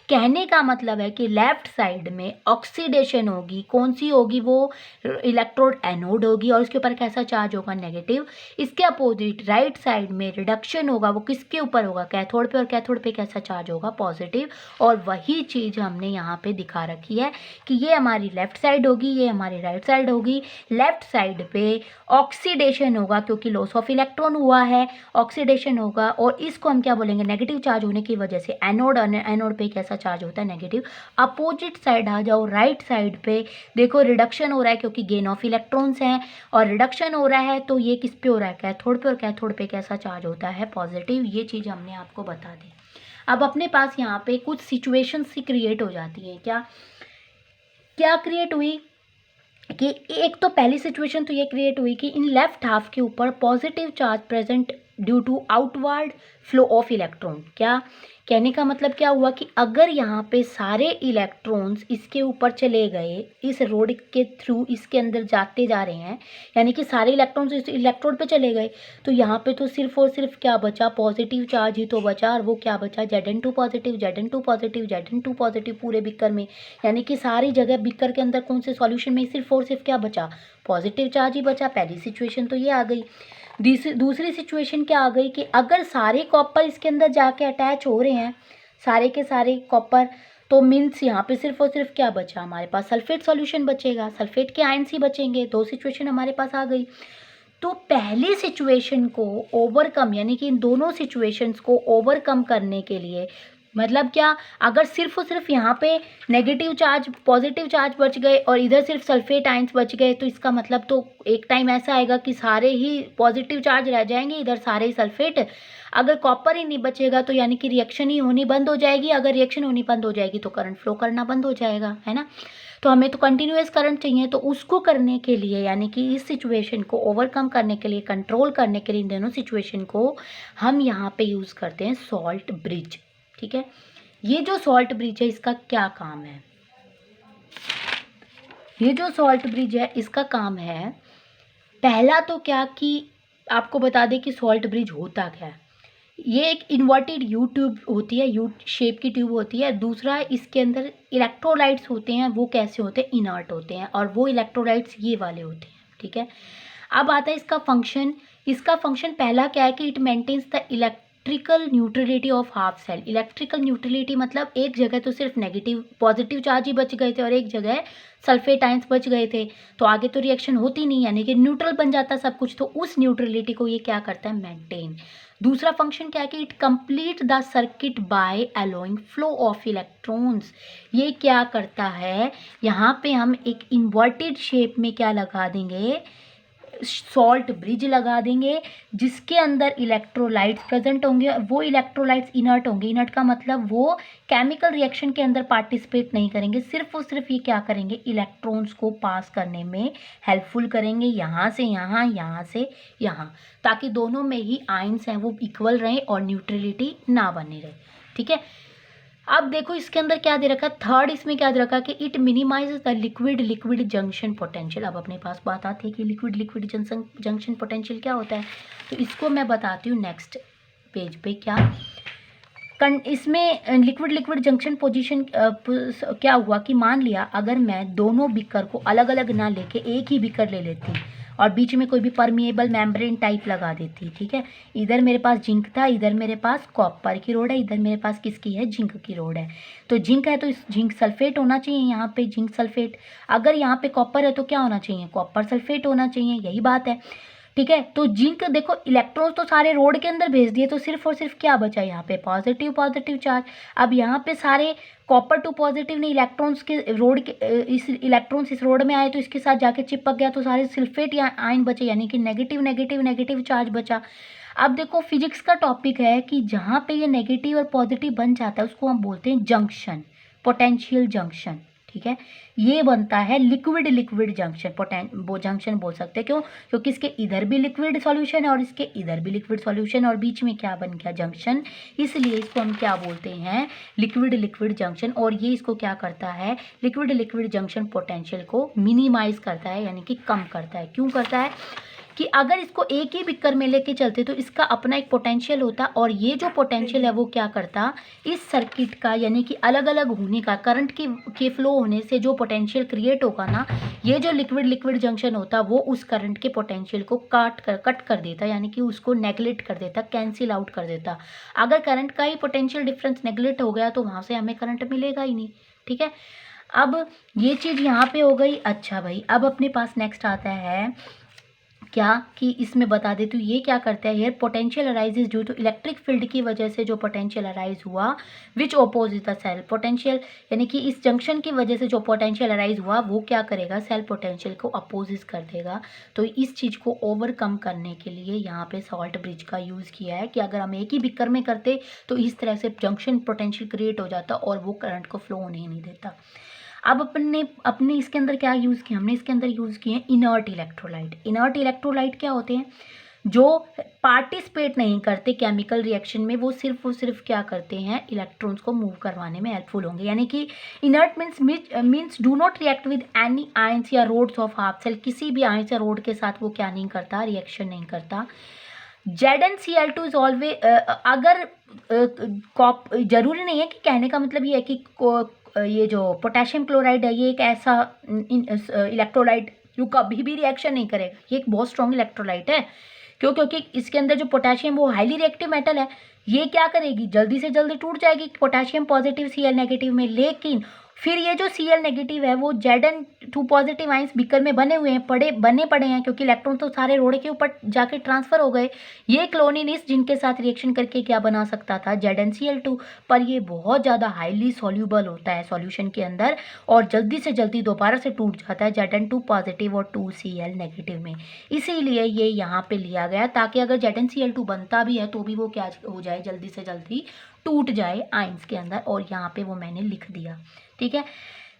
Speaker 1: कहने का मतलब है कि लेफ्ट साइड में ऑक्सीडेशन होगी, कौन सी होगी, वो इलेक्ट्रोड एनोड होगी और उसके ऊपर कैसा चार्ज होगा, नेगेटिव। इसके अपोजिट राइट साइड में रिडक्शन होगा, वो किसके ऊपर होगा, कैथोड पे, और कैथोड पे कैसा चार्ज होगा, पॉजिटिव। और वही चीज़ हमने यहाँ पे दिखा रखी है कि ये हमारी लेफ्ट साइड होगी, ये हमारी राइट साइड होगी। लेफ्ट साइड पे ऑक्सीडेशन होगा क्योंकि लॉस ऑफ इलेक्ट्रॉन हुआ है, ऑक्सीडेशन होगा, और इसको हम क्या बोलेंगे, नेगेटिव चार्ज होने की वजह से एनोड, एनोड पे कैसा चार्ज होता है, नेगेटिव। अपोजिट साइड आ जाओ, राइट साइड पे देखो रिडक्शन हो रहा है क्योंकि गेन ऑफ इलेक्ट्रॉन्स हैं, और रिडक्शन हो रहा है तो ये किस पे हो रहा है, कैथोड पे, और कैथोड पे कैसा चार्ज होता है, पॉजिटिव। ये चीज़ हमने आपको बता दी। अब अपने पास यहाँ पे कुछ सिचुएशंस सी क्रिएट हो जाती हैं, क्या, क्या क्रिएट हुई कि एक तो पहली सिचुएशन तो ये क्रिएट हुई कि इन लेफ्ट हाफ के ऊपर positive charge present due to outward flow of electron. क्या कहने का मतलब क्या हुआ कि अगर यहाँ पे सारे इलेक्ट्रॉन्स इसके ऊपर चले गए, इस रोड के थ्रू इसके अंदर जाते जा रहे हैं, यानी कि सारे इलेक्ट्रॉन्स इस इलेक्ट्रोड पे चले गए, तो यहाँ पे तो सिर्फ और सिर्फ क्या बचा, पॉजिटिव चार्ज ही तो बचा। और वो क्या बचा, Zn2 positive, Zn2 positive, Zn2 positive पूरे बीकर में, यानी कि सारी जगह बीकर के अंदर कौन से सॉल्यूशन में सिर्फ और सिर्फ क्या बचा, पॉजिटिव चार्ज ही बचा। पहली सिचुएशन तो ये आ गई। दूसरी सिचुएशन क्या आ गई कि अगर सारे कॉपर इसके अंदर जाके अटैच हो रहे हैं, सारे के सारे कॉपर, तो मीन्स यहाँ पे सिर्फ और सिर्फ क्या बचा, हमारे पास सल्फेट सॉल्यूशन बचेगा, सल्फेट के आयंस ही बचेंगे। दो सिचुएशन हमारे पास आ गई। तो पहली सिचुएशन को ओवरकम, यानी कि इन दोनों सिचुएशंस को ओवरकम करने के लिए, मतलब क्या, अगर सिर्फ और सिर्फ यहाँ पे नेगेटिव चार्ज पॉजिटिव चार्ज बच गए और इधर सिर्फ सल्फेट आयंस बच गए, तो इसका मतलब तो एक टाइम ऐसा आएगा कि सारे ही पॉजिटिव चार्ज रह जाएंगे, इधर सारे ही सल्फेट। अगर कॉपर ही नहीं बचेगा तो यानी कि रिएक्शन ही होनी बंद हो जाएगी। अगर रिएक्शन होनी बंद हो जाएगी तो करंट फ्लो करना बंद हो जाएगा, है ना। तो हमें तो कंटिन्यूअस करंट चाहिए, तो उसको करने के लिए, यानी कि इस सिचुएशन को ओवरकम करने के लिए, कंट्रोल करने के लिए इन दोनों सिचुएशन को हम यहाँ पे यूज़ करते हैं सॉल्ट ब्रिज। ठीक है, ये जो सॉल्ट ब्रिज है इसका क्या काम है, ये जो सॉल्ट ब्रिज है इसका काम है, पहला तो क्या कि आपको बता दें कि सॉल्ट ब्रिज होता क्या है। ये एक इन्वर्टेड यू ट्यूब होती है, यू शेप की ट्यूब होती है। दूसरा, इसके अंदर इलेक्ट्रोलाइट्स होते हैं, वो कैसे होते हैं, इनर्ट होते हैं, और वो इलेक्ट्रोलाइट्स ये वाले होते हैं। ठीक है, अब आता है इसका फंक्शन। इसका फंक्शन पहला क्या है कि it maintains the electrical neutrality of half cell. Electrical neutrality मतलब एक जगह तो सिर्फ नेगेटिव पॉजिटिव चार्ज ही बच गए थे और एक जगह सल्फेट आयंस बच गए थे, तो आगे तो रिएक्शन होती नहीं, यानी कि न्यूट्रल बन जाता सब कुछ। तो उस न्यूट्रलिटी को ये क्या करता है, मेंटेन। दूसरा फंक्शन क्या है कि it complete the circuit by allowing flow of electrons. ये क्या करता है, यहाँ पे हम एक इन्वर्टेड शेप में क्या लगा देंगे, सॉल्ट ब्रिज लगा देंगे, जिसके अंदर इलेक्ट्रोलाइट्स प्रेजेंट होंगे। और वो इलेक्ट्रोलाइट्स इनर्ट होंगे। इनर्ट का मतलब वो केमिकल रिएक्शन के अंदर पार्टिसिपेट नहीं करेंगे, सिर्फ और सिर्फ ये क्या करेंगे, इलेक्ट्रॉन्स को पास करने में हेल्पफुल करेंगे, यहाँ से यहाँ, यहाँ से यहाँ, ताकि दोनों में ही आयंस हैं वो इक्वल रहें और न्यूट्रलिटी ना बने रहे। ठीक है, अब देखो इसके अंदर क्या दे रखा है, थर्ड इसमें क्या दे रखा है कि it minimises the liquid liquid junction potential. अब अपने पास बात आती है कि लिक्विड लिक्विड जंक्शन पोटेंशियल क्या होता है, तो इसको मैं बताती हूँ नेक्स्ट पेज पे। क्या इसमें लिक्विड लिक्विड जंक्शन पोजीशन क्या हुआ कि मान लिया अगर मैं दोनों बीकर को अलग अलग ना लेके एक ही बीकर ले लेती और बीच में कोई भी परमिएबल मेम्ब्रेन टाइप लगा देती। ठीक है, इधर मेरे पास जिंक था, इधर मेरे पास कॉपर की रोड है, इधर मेरे पास किसकी है, जिंक की रोड है। तो जिंक है तो इस जिंक सल्फेट होना चाहिए, यहाँ पे जिंक सल्फेट। अगर यहाँ पे कॉपर है तो क्या होना चाहिए, कॉपर सल्फेट होना चाहिए, यही बात है। ठीक है, तो जिंक देखो इलेक्ट्रॉन्स तो सारे रोड के अंदर भेज दिए, तो सिर्फ और सिर्फ क्या बचा यहाँ पे, पॉजिटिव पॉजिटिव चार्ज। अब यहाँ पे सारे कॉपर टू पॉजिटिव ने इलेक्ट्रॉन्स के रोड के इस इलेक्ट्रॉन्स इस रोड में आए तो इसके साथ जाके चिपक गया, तो सारे सल्फेट या आयन बचे, यानी कि नेगेटिव नेगेटिव नेगेटिव चार्ज बचा। अब देखो फिजिक्स का टॉपिक है कि जहाँ पे ये नेगेटिव और पॉजिटिव बन जाता है उसको हम बोलते हैं जंक्शन, पोटेंशियल जंक्शन। ठीक है, ये बनता है लिक्विड लिक्विड जंक्शन, वो जंक्शन बोल सकते हैं। क्यों, क्योंकि इसके इधर भी लिक्विड सॉल्यूशन है और इसके इधर भी लिक्विड सॉल्यूशन, और बीच में क्या बन गया, जंक्शन, इसलिए इसको हम क्या बोलते हैं, लिक्विड लिक्विड जंक्शन। और ये इसको क्या करता है, लिक्विड लिक्विड जंक्शन पोटेंशियल को मिनिमाइज करता है, यानी कि कम करता है। क्यों करता है कि अगर इसको एक ही बिक्कर में लेके चलते तो इसका अपना एक पोटेंशियल होता, और ये जो पोटेंशियल है वो क्या करता, इस सर्किट का, यानी कि अलग अलग होने का, करंट के फ्लो होने से जो पोटेंशियल क्रिएट होगा ना, ये जो लिक्विड लिक्विड जंक्शन होता वो उस करंट के पोटेंशियल को कट कर देता, यानी कि उसको नेगलेक्ट कर देता, कैंसिल आउट कर देता। अगर करंट का ही पोटेंशियल डिफरेंस नेगलेक्ट हो गया तो वहाँ से हमें करंट मिलेगा ही नहीं। ठीक है, अब ये चीज़ यहाँ पे हो गई। अच्छा भाई, अब अपने पास नेक्स्ट आता है क्या कि इसमें बता दे तो ये क्या करता है, here potential arises due to electric field की वजह से जो पोटेंशियल अराइज हुआ which oppose the cell potential, यानी कि इस जंक्शन की वजह से जो पोटेंशियल अराइज हुआ वो क्या करेगा, सेल पोटेंशियल को अपोजिस कर देगा। तो इस चीज़ को ओवरकम करने के लिए यहाँ पे सॉल्ट ब्रिज का यूज़ किया है कि अगर हम एक ही बिक्कर में करते तो इस तरह से जंक्शन पोटेंशियल क्रिएट हो जाता और वो करंट को फ्लो होने ही नहीं देता। अब अपने अपने इसके अंदर क्या यूज़ किया हमने, इसके अंदर यूज़ किए इनर्ट इलेक्ट्रोलाइट। इनर्ट इलेक्ट्रोलाइट क्या होते हैं, जो पार्टिसिपेट नहीं करते केमिकल रिएक्शन में, वो सिर्फ क्या करते हैं, इलेक्ट्रॉन्स को मूव करवाने में हेल्पफुल होंगे। यानी कि inert means do not react with any ions या रोड्स ऑफ हाफ सेल, किसी भी आयंस या रोड के साथ वो क्या नहीं करता, रिएक्शन नहीं करता। ZnCl2 इज ऑलवेज, अगर जरूरी नहीं है कि, कहने का मतलब ये है कि ये जो पोटेशियम क्लोराइड है ये एक ऐसा इलेक्ट्रोलाइट जो कभी भी रिएक्शन नहीं करेगा। ये एक बहुत स्ट्रॉन्ग इलेक्ट्रोलाइट है। क्यों? क्योंकि इसके अंदर जो पोटेशियम वो हाईली रिएक्टिव मेटल है। ये क्या करेगी, जल्दी से जल्दी टूट जाएगी पोटेशियम पॉजिटिव Cl नेगेटिव में। लेकिन फिर ये जो Cl नेगेटिव है वो Zn2 पॉजिटिव आइंस बीकर में बने हुए हैं, बने पड़े हैं, क्योंकि इलेक्ट्रॉन तो सारे रोड के ऊपर जाके ट्रांसफर हो गए। ये क्लोरीनिस जिनके साथ रिएक्शन करके क्या बना सकता था, ZnCl2, पर ये बहुत ज़्यादा हाईली सॉल्यूबल होता है सॉल्यूशन के अंदर और जल्दी से जल्दी दोबारा से टूट जाता है Zn2 पॉजिटिव और 2Cl नेगेटिव में। इसीलिए ये यहाँ पे लिया गया, ताकि अगर ZnCl2 बनता भी है तो भी वो क्या हो जाए, जल्दी से जल्दी टूट जाए आइंस के अंदर। और यहाँ पे वो मैंने लिख दिया, ठीक है।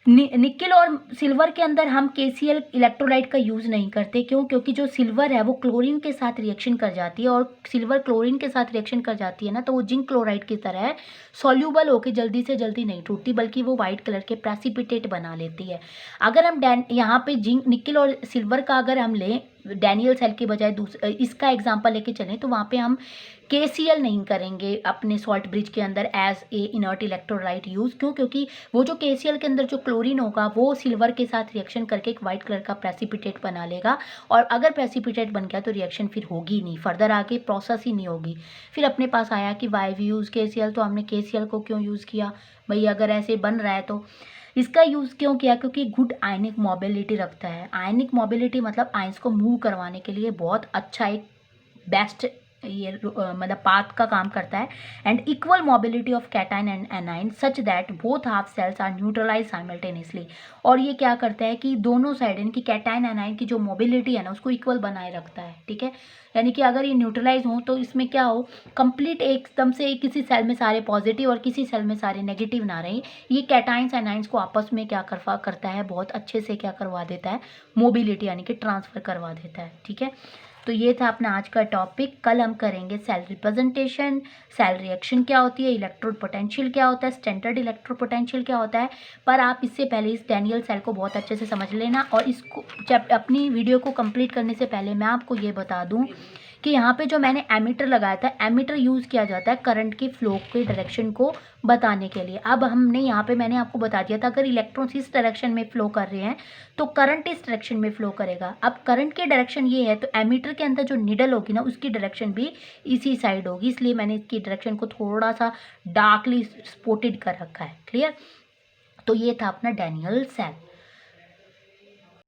Speaker 1: निकेल और सिल्वर के अंदर हम KCl इलेक्ट्रोलाइट का यूज़ नहीं करते। क्यों? क्योंकि जो सिल्वर है वो क्लोरीन के साथ रिएक्शन कर जाती है, और सिल्वर क्लोरीन के साथ रिएक्शन कर जाती है ना, तो वो जिंक क्लोराइड की तरह सॉल्यूबल होकर जल्दी से जल्दी नहीं टूटती, बल्कि वो वाइट कलर के प्रेसिपिटेट बना लेती है। अगर हम यहाँ पे जिंक, निकेल और सिल्वर का अगर हम लें डैनियल सेल के बजाय इसका एग्जाम्पल लेके चलें, तो वहाँ पे हम KCl नहीं करेंगे अपने सॉल्ट ब्रिज के अंदर as a inert electrolyte use. क्यों? क्योंकि वो जो KCl के अंदर जो क्लोरीन होगा वो सिल्वर के साथ रिएक्शन करके एक वाइट कलर का प्रेसिपिटेट बना लेगा, और अगर प्रेसिपिटेट बन गया तो रिएक्शन फिर होगी नहीं, फर्दर आगे प्रोसेस ही नहीं होगी। फिर अपने पास आया कि वाई वी यूज़ KCl, तो हमने KCl को क्यों यूज़ किया भाई, अगर ऐसे बन रहा है तो। इसका यूज़ क्यों किया? क्योंकि गुड आयनिक मोबिलिटी रखता है। आयनिक मोबिलिटी मतलब आयंस को मूव करवाने के लिए बहुत अच्छा एक बेस्ट ये मतलब पाथ का काम करता है। And equal mobility of cation and anion such that both half cells are neutralize simultaneously. और ये क्या करता है कि दोनों साइड यानी कि कैटाइन एनाइन की जो मोबिलिटी है ना उसको इक्वल बनाए रखता है, ठीक है। यानी कि अगर ये न्यूट्रलाइज हो तो इसमें क्या हो, कंप्लीट एकदम से किसी सेल में सारे पॉजिटिव और किसी सेल में सारे नेगेटिव ना रहे। ये कैटाइंस एनाइंस को आपस में क्या करता है, बहुत अच्छे से क्या करवा देता है, मोबिलिटी यानी कि ट्रांसफ़र करवा देता है, ठीक है। तो ये था अपना आज का टॉपिक। कल हम करेंगे सेल रिप्रेजेंटेशन, सेल रिएक्शन क्या होती है, इलेक्ट्रोड पोटेंशियल क्या होता है, स्टैंडर्ड इलेक्ट्रोड पोटेंशियल क्या होता है। पर आप इससे पहले इस डैनियल सेल को बहुत अच्छे से समझ लेना। और इसको अपनी वीडियो को कंप्लीट करने से पहले मैं आपको ये बता दूं कि यहाँ पे जो मैंने एमीटर लगाया था, एमीटर यूज़ किया जाता है करंट के फ्लो के डायरेक्शन को बताने के लिए। अब हमने यहाँ पे मैंने आपको बता दिया था अगर इलेक्ट्रॉन्स इस डायरेक्शन में फ्लो कर रहे हैं तो करंट इस डायरेक्शन में फ्लो करेगा। अब करंट की डायरेक्शन ये है तो एमीटर के अंदर जो निडल होगी ना उसकी डायरेक्शन भी इसी साइड होगी, इसलिए मैंने इसकी डायरेक्शन को थोड़ा सा डार्कली स्पॉटेड कर रखा है। क्लियर? तो ये था अपना डैनियल सेल।